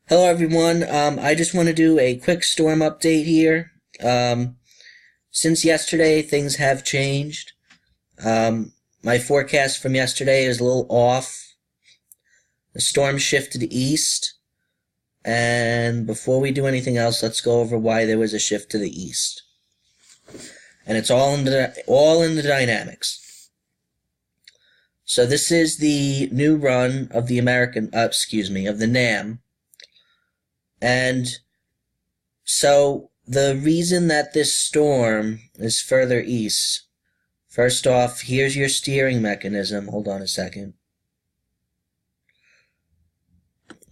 Hello everyone. I just want to do a quick storm update here. Since yesterday, things have changed. My forecast from yesterday is a little off. The storm shifted east, and before we do anything else, let's go over why there was a shift to the east. And it's all in the dynamics. So this is the new run of the of the NAM. And so the reason that this storm is further east, first off, here's your steering mechanism. Hold on a second.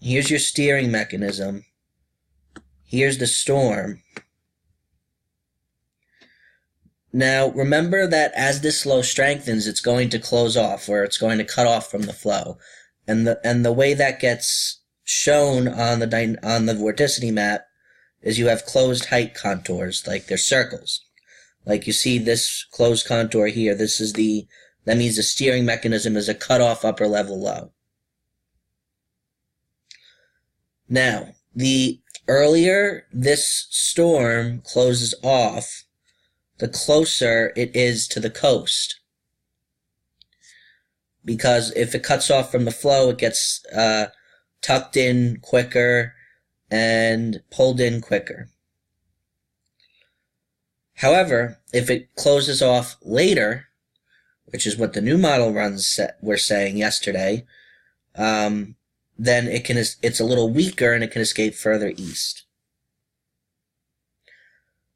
Here's your steering mechanism. Here's the storm. Now, remember that as this low strengthens, it's going to close off, or it's going to cut off from the flow. And the way that gets shown on the vorticity map is you have closed height contours, like they're circles. Like you see this closed contour here, that means the steering mechanism is a cut-off upper level low. Now, the earlier this storm closes off, the closer it is to the coast. Because if it cuts off from the flow, it gets tucked in quicker and pulled in quicker. However, if it closes off later, which is what the new model runs were saying yesterday, then it's a little weaker and it can escape further east.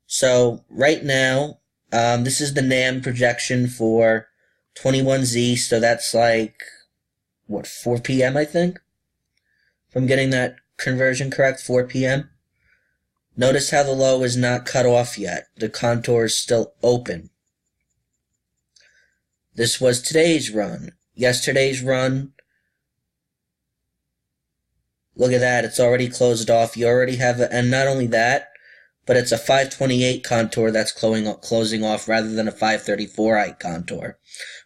So right now, this is the NAM projection for 21Z, so that's like, 4 p.m. I think? If I'm getting that conversion correct, 4 p.m. Notice how the low is not cut off yet. The contour is still open. This was today's run. Yesterday's run, look at that, it's already closed off. You already have and not only that, but it's a 528 contour that's closing off rather than a 534 height contour.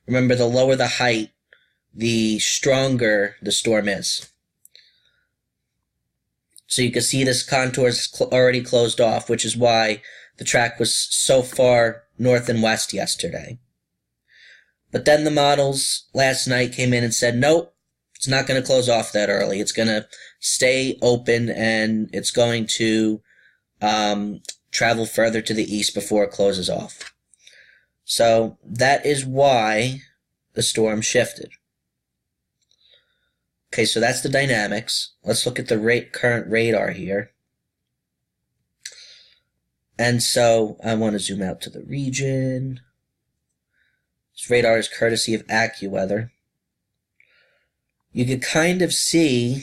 Remember, the lower the height, the stronger the storm is. So you can see this contour is already closed off, which is why the track was so far north and west yesterday. But then the models last night came in and said, nope, it's not going to close off that early. It's going to stay open and it's going to travel further to the east before it closes off. So that is why the storm shifted. Okay, so that's the dynamics. Let's look at the current radar here. And so I want to zoom out to the region. This radar is courtesy of AccuWeather. You can kind of see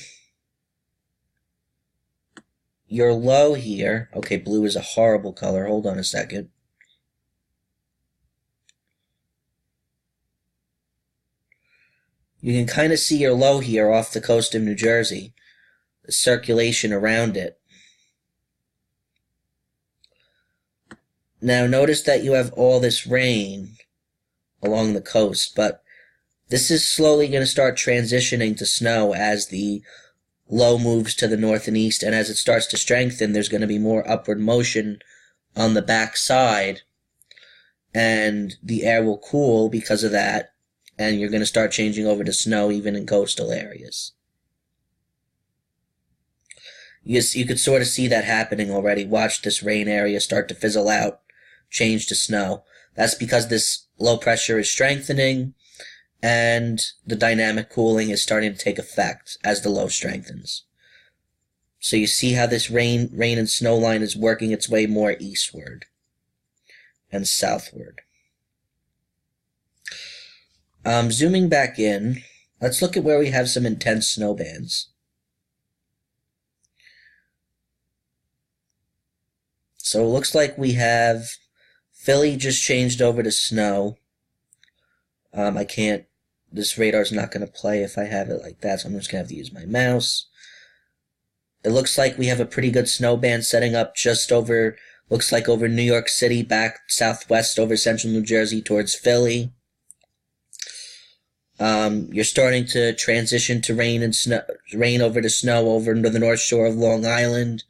your low here. Okay, blue is a horrible color. Hold on a second. You can kind of see your low here off the coast of New Jersey, the circulation around it. Now notice that you have all this rain along the coast, but this is slowly going to start transitioning to snow as the low moves to the north and east, and as it starts to strengthen, there's going to be more upward motion on the back side, and the air will cool because of that. And you're going to start changing over to snow even in coastal areas. You could sort of see that happening already. Watch this rain area start to fizzle out, change to snow. That's because this low pressure is strengthening, and the dynamic cooling is starting to take effect as the low strengthens. So you see how this rain and snow line is working its way more eastward and southward. Zooming back in, let's look at where we have some intense snow bands. So it looks like we have Philly just changed over to snow. This radar's not going to play if I have it like that, so I'm just going to have to use my mouse. It looks like we have a pretty good snow band setting up just over, looks like over New York City, back southwest over central New Jersey towards Philly. You're starting to transition to rain and snow, rain over to snow over into the North Shore of Long Island.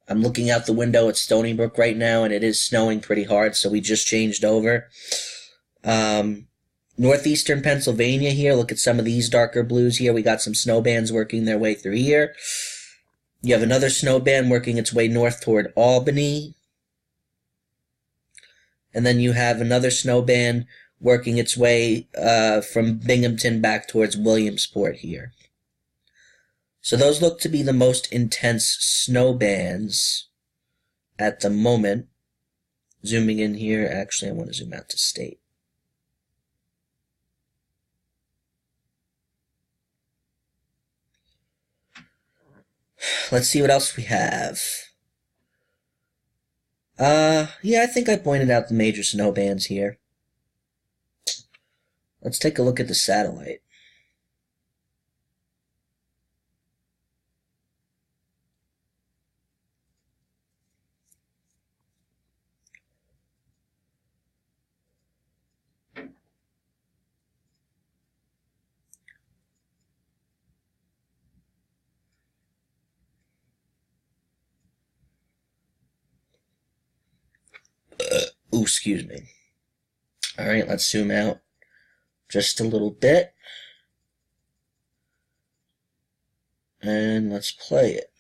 I'm looking out the window at Stony Brook right now, and it is snowing pretty hard, so we just changed over. Northeastern Pennsylvania here, look at some of these darker blues here. We got some snow bands working their way through here. You have another snow band working its way north toward Albany. And then you have another snow band working its way from Binghamton back towards Williamsport here. So those look to be the most intense snow bands at the moment. Zooming in here, actually I want to zoom out to state. Let's see what else we have. Yeah, I think I pointed out the major snow bands here. Let's take a look at the satellite. Ooh, excuse me. Alright, let's zoom out just a little bit. And let's play it.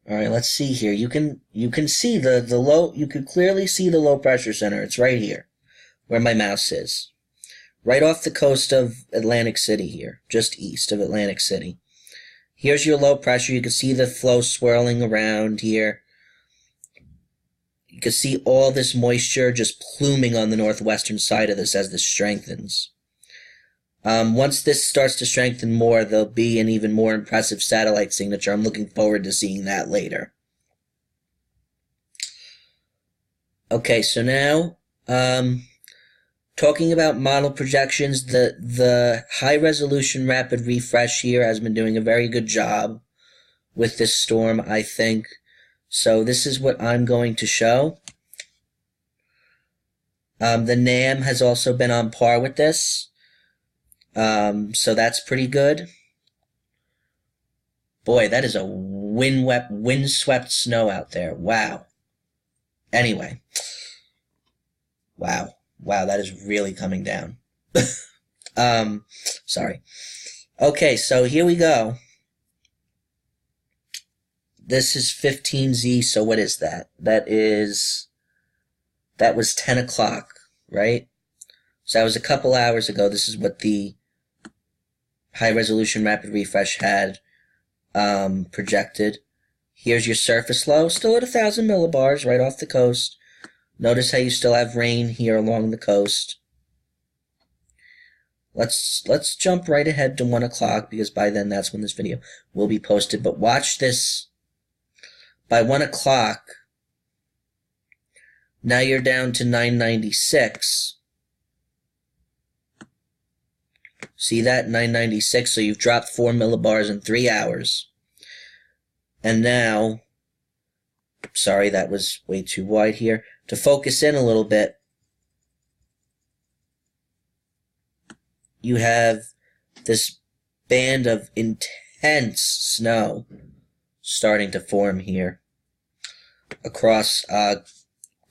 Alright, let's see here. You can see the low, you can clearly see the low pressure center. It's right here, where my mouse is. Right off the coast of Atlantic City here, just east of Atlantic City. Here's your low pressure. You can see the flow swirling around here. You can see all this moisture just pluming on the northwestern side of this as this strengthens. Once this starts to strengthen more, there'll be an even more impressive satellite signature. I'm looking forward to seeing that later. Okay, so now, talking about model projections, the high-resolution rapid refresh here has been doing a very good job with this storm, I think. So this is what I'm going to show. The NAM has also been on par with this. So that's pretty good. Boy, that is a wind-swept snow out there. Wow. Anyway. Wow. Wow, that is really coming down. Sorry. Okay, so here we go. This is 15Z, so what is that? That was 10 o'clock, right? So that was a couple hours ago. This is what the high-resolution rapid refresh had projected. Here's your surface low, still at 1,000 millibars right off the coast. Notice how you still have rain here along the coast. Let's jump right ahead to 1 o'clock, because by then that's when this video will be posted. But watch this. By 1 o'clock, now you're down to 996. See that? 996, so you've dropped 4 millibars in 3 hours. And now, sorry, that was way too wide here. To focus in a little bit, you have this band of intense snow starting to form here across a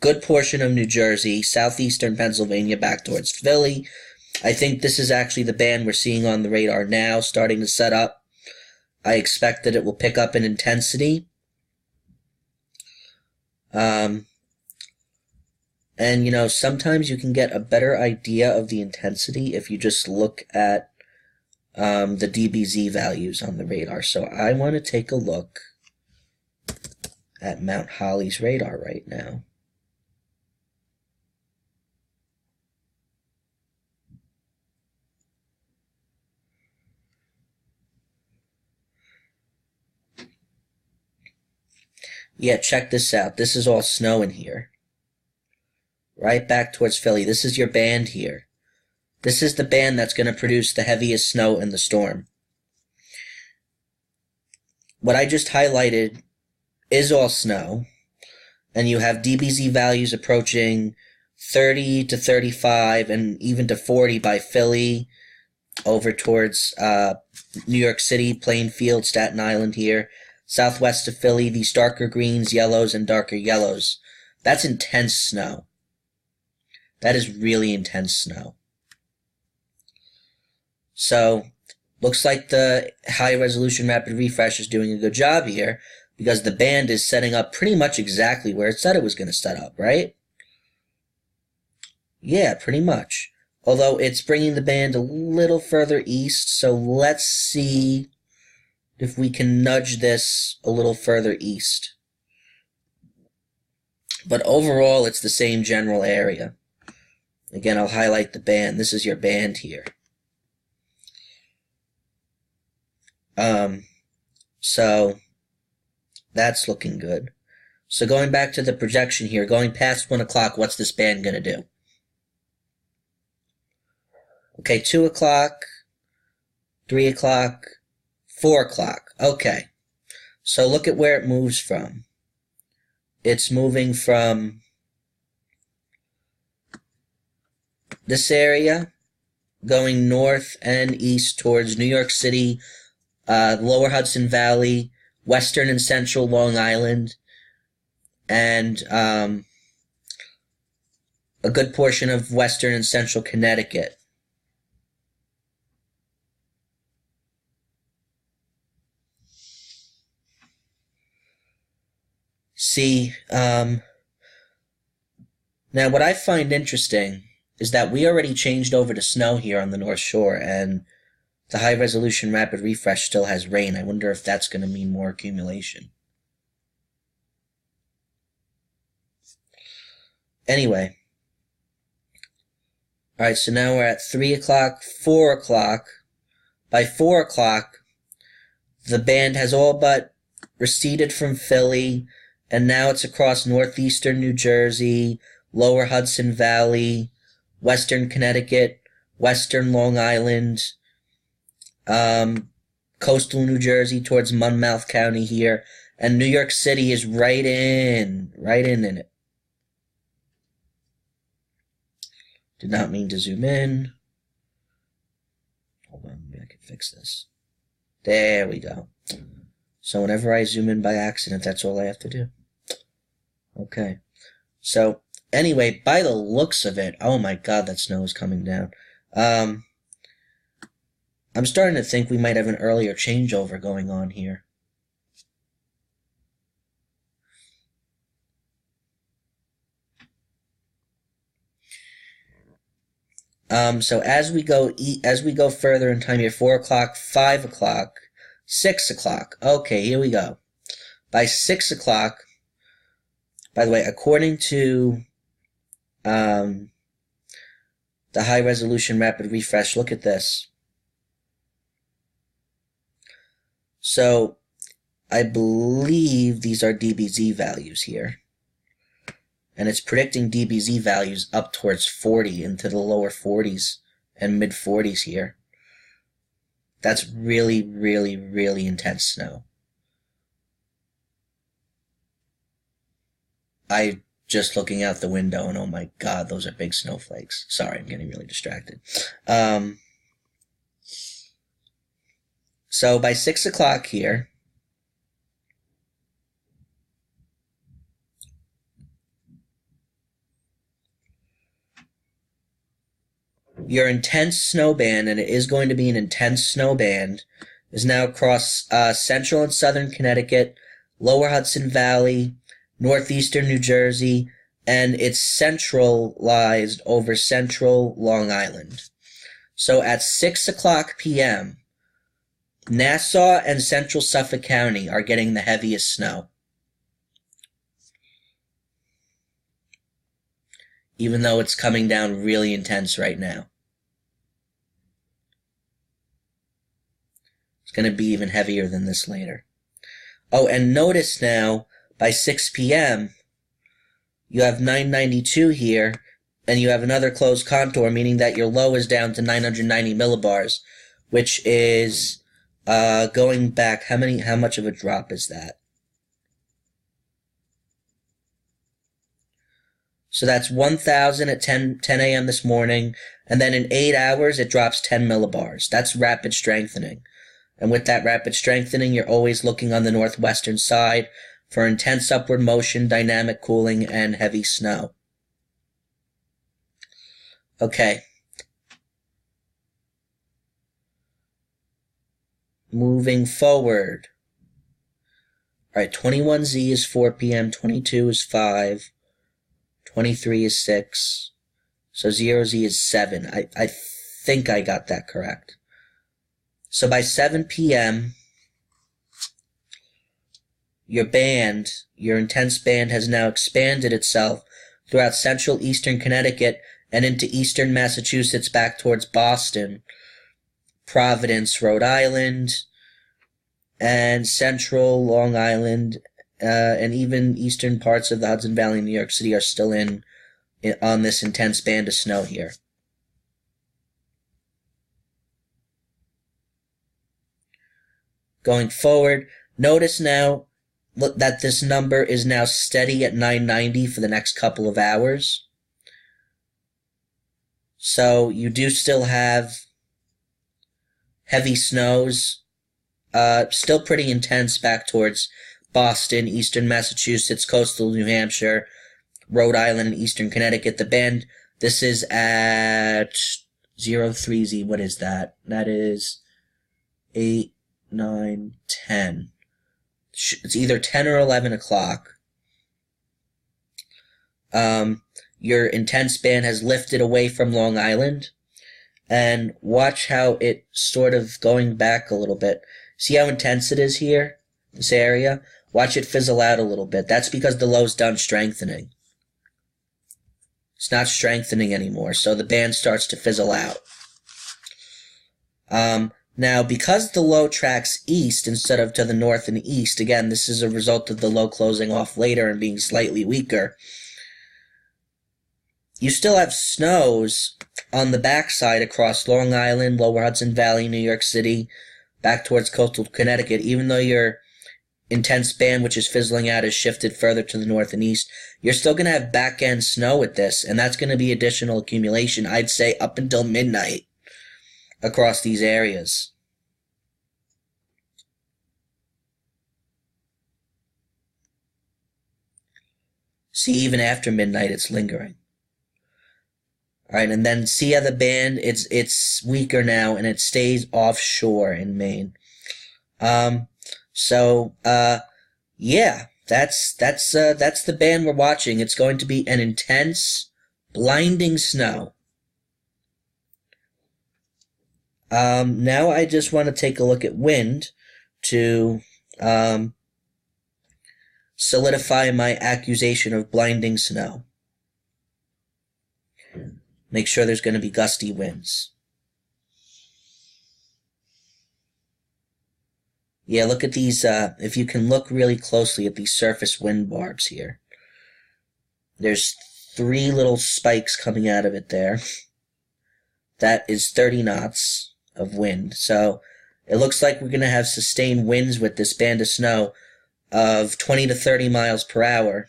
good portion of New Jersey, southeastern Pennsylvania, back towards Philly. I think this is actually the band we're seeing on the radar now starting to set up. I expect that it will pick up in intensity. And, you know, sometimes you can get a better idea of the intensity if you just look at the DBZ values on the radar. So I want to take a look at Mount Holly's radar right now. Yeah, check this out. This is all snow in here. Right back towards Philly. This is your band here. This is the band that's going to produce the heaviest snow in the storm. What I just highlighted is all snow. And you have DBZ values approaching 30 to 35 and even to 40 by Philly. over towards New York City, Plainfield, Staten Island here. Southwest of Philly, these darker greens, yellows, and darker yellows. That's intense snow. That is really intense snow. So, looks like the high-resolution rapid refresh is doing a good job here, because the band is setting up pretty much exactly where it said it was going to set up, right? Yeah, pretty much. Although it's bringing the band a little further east, so let's see if we can nudge this a little further east. But overall, it's the same general area. Again, I'll highlight the band. This is your band here. So that's looking good. So going back to the projection here, going past 1 o'clock, what's this band going to do? Okay, 2 o'clock, 3 o'clock, 4 o'clock. Okay. So look at where it moves from. It's moving from this area, going north and east towards New York City, lower Hudson Valley, western and central Long Island, and a good portion of western and central Connecticut. See, now what I find interesting is that we already changed over to snow here on the North Shore, and the high-resolution rapid refresh still has rain. I wonder if that's going to mean more accumulation. Anyway. Alright, so now we're at 3 o'clock, 4 o'clock. By 4 o'clock, the band has all but receded from Philly, and now it's across northeastern New Jersey, lower Hudson Valley, western Connecticut, western Long Island, coastal New Jersey towards Monmouth County here, and New York City is right in it. Did not mean to zoom in. Hold on, maybe I can fix this. There we go. So whenever I zoom in by accident, that's all I have to do. Okay. So, anyway, by the looks of it, oh my god, that snow is coming down. I'm starting to think we might have an earlier changeover going on here. So as we go further in time here, 4 o'clock, 5 o'clock, 6 o'clock. Okay, here we go. By 6 o'clock, by the way, according to the high-resolution rapid refresh, look at this. So, I believe these are DBZ values here. And it's predicting DBZ values up towards 40 into the lower 40s and mid 40s here. That's really, really, really intense snow. I just looking out the window and oh my god, those are big snowflakes. Sorry, I'm getting really distracted. So by 6 o'clock here, your intense snow band, and it is going to be an intense snow band, is now across central and southern Connecticut, lower Hudson Valley, northeastern New Jersey, and it's centralized over central Long Island. So at 6 o'clock p.m., Nassau and central Suffolk County are getting the heaviest snow. Even though it's coming down really intense right now. It's going to be even heavier than this later. Oh, and notice now, by 6 p.m., you have 992 here, and you have another closed contour, meaning that your low is down to 990 millibars, which is going back. How much of a drop is that? So that's 1,000 at 10 a.m. this morning, and then in 8 hours it drops 10 millibars. That's rapid strengthening. And with that rapid strengthening, you're always looking on the northwestern side for intense upward motion, dynamic cooling, and heavy snow. Okay. Moving forward. Alright, 21Z is 4 p.m., 22 is 5, 23 is 6, so 0Z is 7. I think I got that correct. So by 7 p.m., your intense band has now expanded itself throughout central eastern Connecticut and into eastern Massachusetts back towards Boston, Providence, Rhode Island, and central Long Island, and even eastern parts of the Hudson Valley in New York City are still on this intense band of snow here. Going forward, notice now that this number is now steady at 990 for the next couple of hours. So you do still have heavy snows, still pretty intense back towards Boston, eastern Massachusetts, coastal New Hampshire, Rhode Island, and eastern Connecticut. The band, this is at 03Z. What is that? That is 8, 9, 10. It's either 10 or 11 o'clock. Your intense band has lifted away from Long Island. And watch how it's sort of going back a little bit. See how intense it is here? This area? Watch it fizzle out a little bit. That's because the low's done strengthening. It's not strengthening anymore, so the band starts to fizzle out. Now, because the low tracks east instead of to the north and east, again, this is a result of the low closing off later and being slightly weaker, you still have snows on the backside across Long Island, Lower Hudson Valley, New York City, back towards coastal Connecticut. Even though your intense band, which is fizzling out, is shifted further to the north and east, you're still going to have back-end snow with this, and that's going to be additional accumulation, I'd say, up until midnight across these areas. See, even after midnight, it's lingering. Alright, and then see how the band, it's weaker now, and it stays offshore in Maine. Yeah, that's the band we're watching. It's going to be an intense, blinding snow. Now I just want to take a look at wind to, solidify my accusation of blinding snow. Make sure there's going to be gusty winds. Yeah, look at these, if you can look really closely at these surface wind barbs here. There's 3 little spikes coming out of it there. That is 30 knots of wind. So it looks like we're going to have sustained winds with this band of snow of 20 to 30 miles per hour.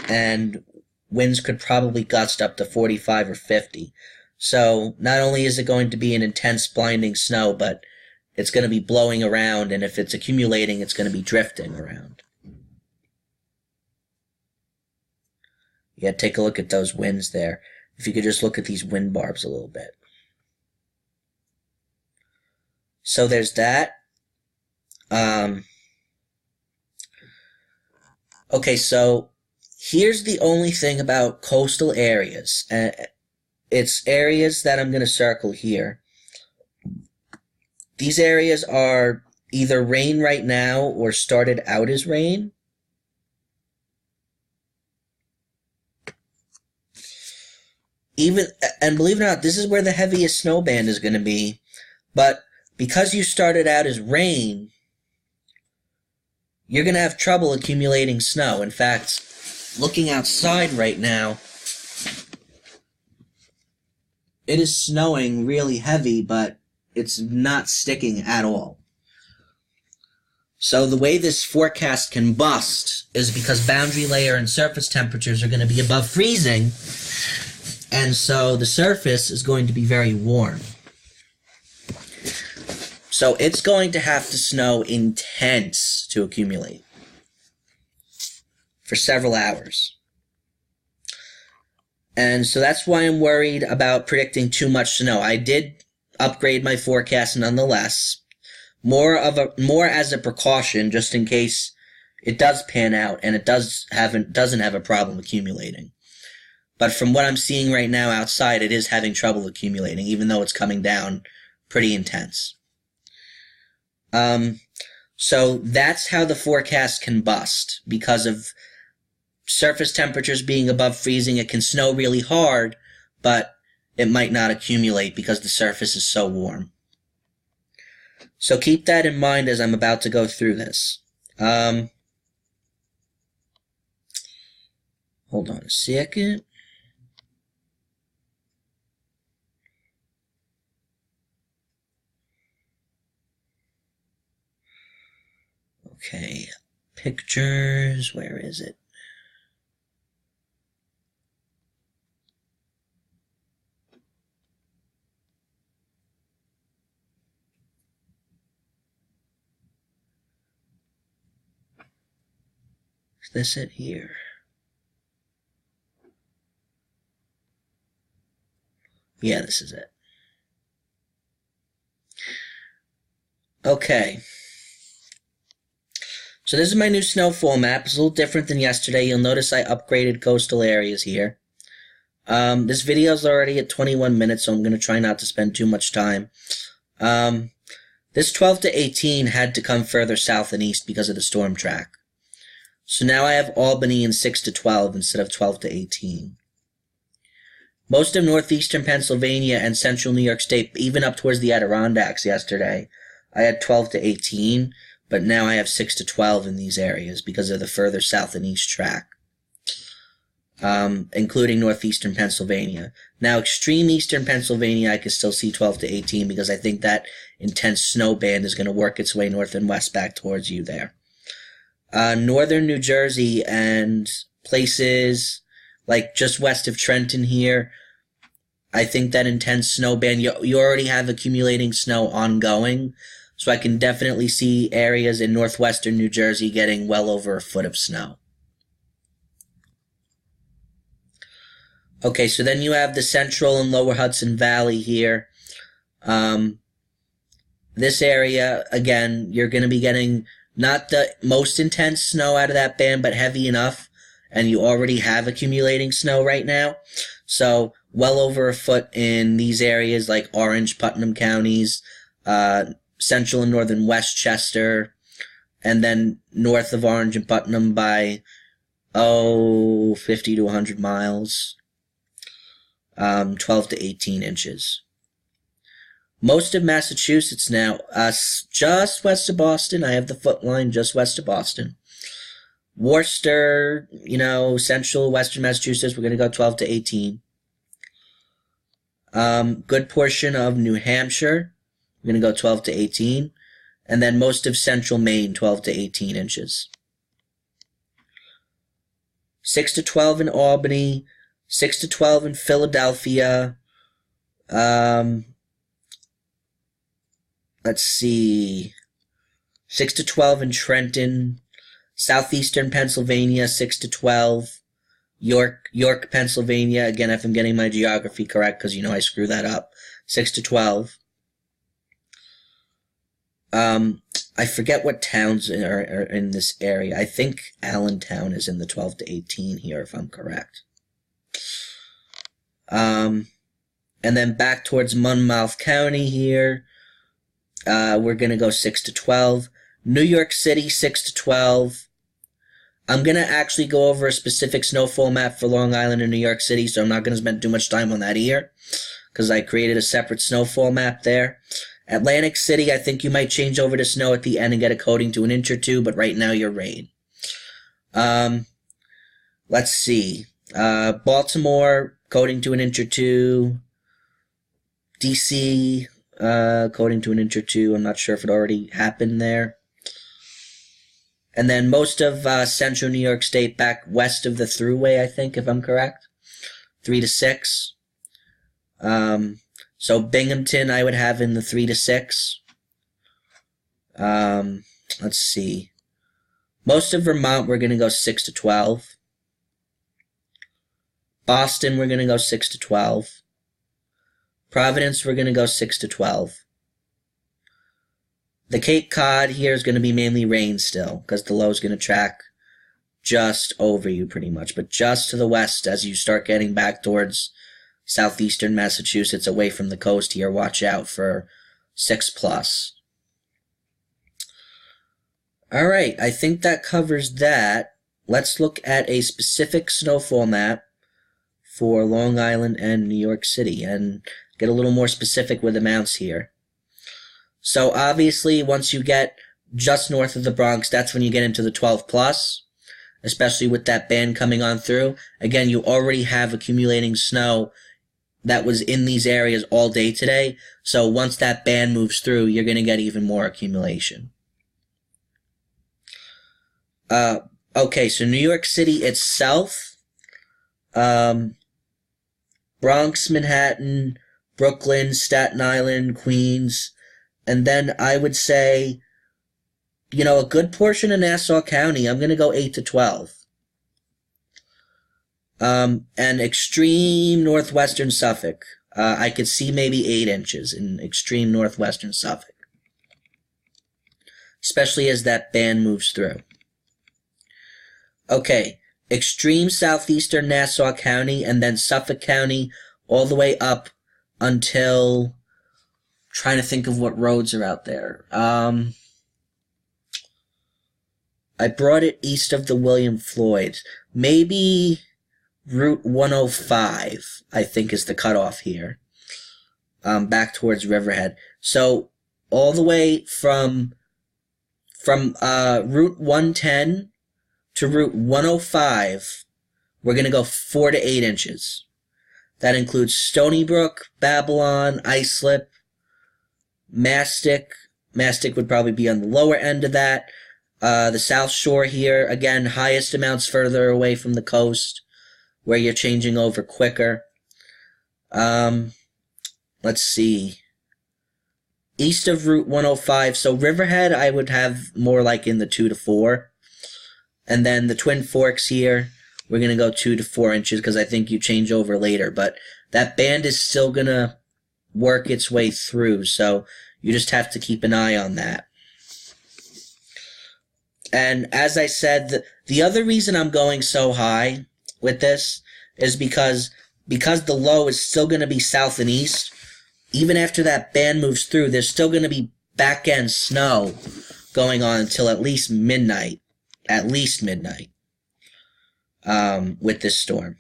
And winds could probably gust up to 45 or 50. So not only is it going to be an intense blinding snow, but it's going to be blowing around, and if it's accumulating, it's going to be drifting around. Yeah, take a look at those winds there. If you could just look at these wind barbs a little bit. So there's that. Okay, so here's the only thing about coastal areas. It's areas that I'm going to circle here. These areas are either rain right now or started out as rain. And believe it or not, this is where the heaviest snow band is going to be. But because you started out as rain, you're going to have trouble accumulating snow. In fact, looking outside right now, it is snowing really heavy, but it's not sticking at all. So the way this forecast can bust is because boundary layer and surface temperatures are going to be above freezing, And so the surface is going to be very warm. So it's going to have to snow intense to accumulate for several hours. And so that's why I'm worried about predicting too much snow. I did upgrade my forecast nonetheless, more as a precaution, just in case it does pan out and it doesn't have a problem accumulating. But from what I'm seeing right now outside, it is having trouble accumulating, even though it's coming down pretty intense. So that's how the forecast can bust. Because of surface temperatures being above freezing, it can snow really hard, but it might not accumulate because the surface is so warm. So keep that in mind as I'm about to go through this. Hold on a second. Okay, pictures, where is it? Is this it here? Yeah, this is it. Okay. So this is my new snowfall map. It's a little different than yesterday. You'll notice I upgraded coastal areas here. This video is already at 21 minutes, so I'm going to try not to spend too much time. This 12 to 18 had to come further south and east because of the storm track. So now I have Albany in 6 to 12 instead of 12 to 18. Most of northeastern Pennsylvania and central New York State, even up towards the Adirondacks yesterday, I had 12 to 18, but now I have 6 to 12 in these areas because of the further south and east track, including northeastern Pennsylvania. Now, extreme eastern Pennsylvania, I can still see 12 to 18 because I think that intense snow band is going to work its way north and west back towards you there. Northern New Jersey and places like just west of Trenton here, I think that intense snow band, you already have accumulating snow ongoing, so I can definitely see areas in northwestern New Jersey getting well over a foot of snow. Okay, so then you have the central and lower Hudson Valley here. This area, again, you're going to be getting not the most intense snow out of that band, but heavy enough, and you already have accumulating snow right now. So well over a foot in these areas like Orange, Putnam counties, central and northern Westchester, and then north of Orange and Putnam by, 50 to 100 miles, 12 to 18 inches. Most of Massachusetts now, just west of Boston. I have the foot line just west of Boston. Worcester, central, western Massachusetts, we're going to go 12 to 18. Good portion of New Hampshire, we're going to go 12 to 18. And then most of central Maine, 12 to 18 inches. 6 to 12 in Albany, 6 to 12 in Philadelphia. Let's see, 6 to 12 in Trenton, southeastern Pennsylvania, 6 to 12, York, Pennsylvania, again, if I'm getting my geography correct, because I screw that up, 6 to 12. I forget what towns are in this area. I think Allentown is in the 12 to 18 here, if I'm correct. And then back towards Monmouth County here, we're going to go 6 to 12. New York City, 6 to 12. I'm going to actually go over a specific snowfall map for Long Island and New York City, so I'm not going to spend too much time on that here, because I created a separate snowfall map there. Atlantic City, I think you might change over to snow at the end and get a coating to 1 inch or 2, but right now you're rain. Let's see. Baltimore, coating to 1 inch or 2. DC, coating to 1 inch or 2. I'm not sure if it already happened there. And then most of central New York State back west of the Thruway, I think, if I'm correct. 3 to 6. So Binghamton I would have in the 3 to 6. Let's see. Most of Vermont we're going to go 6 to 12. Boston we're going to go 6 to 12. Providence we're going to go 6 to 12. The Cape Cod here is going to be mainly rain still, because the low is going to track just over you pretty much, but just to the west as you start getting back towards southeastern Massachusetts away from the coast here. Watch out for 6+. All right, I think that covers that. Let's look at a specific snowfall map for Long Island and New York City and get a little more specific with amounts here. So obviously, once you get just north of the Bronx, that's when you get into the 12+, especially with that band coming on through. Again, you already have accumulating snow that was in these areas all day today. So once that band moves through, you're going to get even more accumulation. Okay, so New York City itself, Bronx, Manhattan, Brooklyn, Staten Island, Queens, and then I would say, a good portion of Nassau County, I'm going to go 8 to 12. And extreme northwestern Suffolk, I could see maybe 8 inches in extreme northwestern Suffolk, especially as that band moves through. Okay, extreme southeastern Nassau County and then Suffolk County all the way up until, trying to think of what roads are out there. I brought it east of the William Floyd. Maybe Route 105, I think, is the cutoff here. Back towards Riverhead. So all the way from Route 110 to Route 105, we're going to go 4 to 8 inches. That includes Stony Brook, Babylon, Islip, Mastic. Mastic would probably be on the lower end of that. The South Shore here, again, highest amounts further away from the coast, where you're changing over quicker. Let's see. East of Route 105, so Riverhead I would have more like in the 2 to 4. And then the Twin Forks here, we're going to go 2 to 4 inches because I think you change over later. But that band is still going to work its way through, so you just have to keep an eye on that. And as I said, the other reason I'm going so high with this is because the low is still going to be south and east. Even after that band moves through, there's still going to be back-end snow going on until at least midnight. With this storm.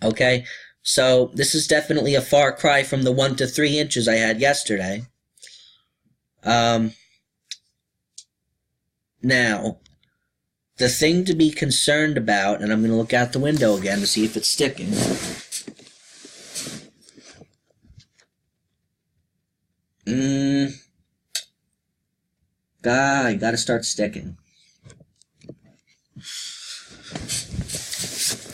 Okay, so this is definitely a far cry from the 1 to 3 inches I had yesterday. Now, the thing to be concerned about, and I'm going to look out the window again to see if it's sticking. I gotta start sticking.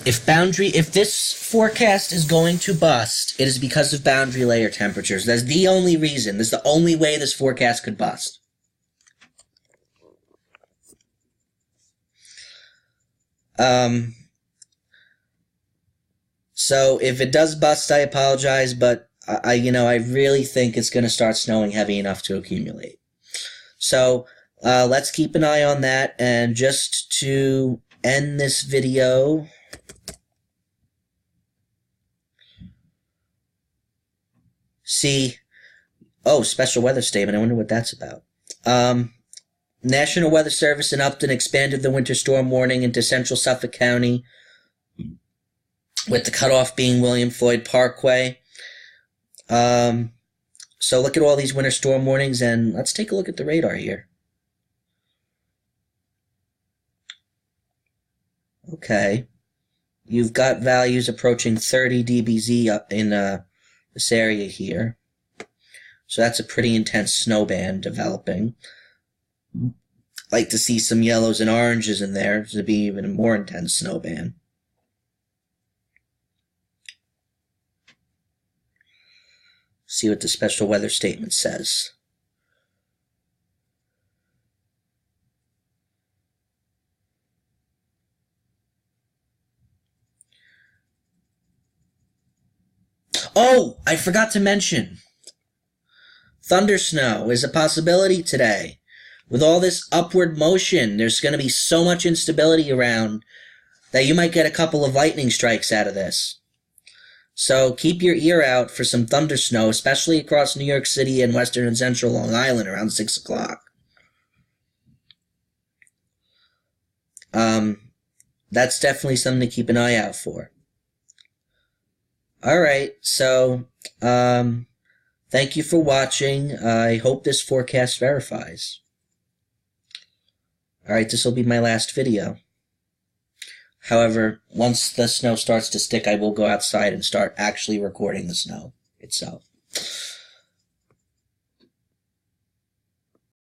If this forecast is going to bust, it is because of boundary layer temperatures. That's the only reason. That's the only way this forecast could bust. So if it does bust, I apologize, but I really think it's going to start snowing heavy enough to accumulate. So let's keep an eye on that, and just to end this video, special weather statement. I wonder what that's about. National Weather Service in Upton expanded the winter storm warning into central Suffolk County, with the cutoff being William Floyd Parkway. So look at all these winter storm warnings, and let's take a look at the radar here. Okay. You've got values approaching 30 dBz up in this area here. So that's a pretty intense snow band developing. Like to see some yellows and oranges in there to be even a more intense snow band. See what the special weather statement says. Oh, I forgot to mention. Thunder snow is a possibility today. With all this upward motion, there's going to be so much instability around that you might get a couple of lightning strikes out of this. So keep your ear out for some thunder snow, especially across New York City and western and central Long Island around 6 o'clock. That's definitely something to keep an eye out for. Alright, so, thank you for watching. I hope this forecast verifies. Alright, this will be my last video. However, once the snow starts to stick, I will go outside and start actually recording the snow itself.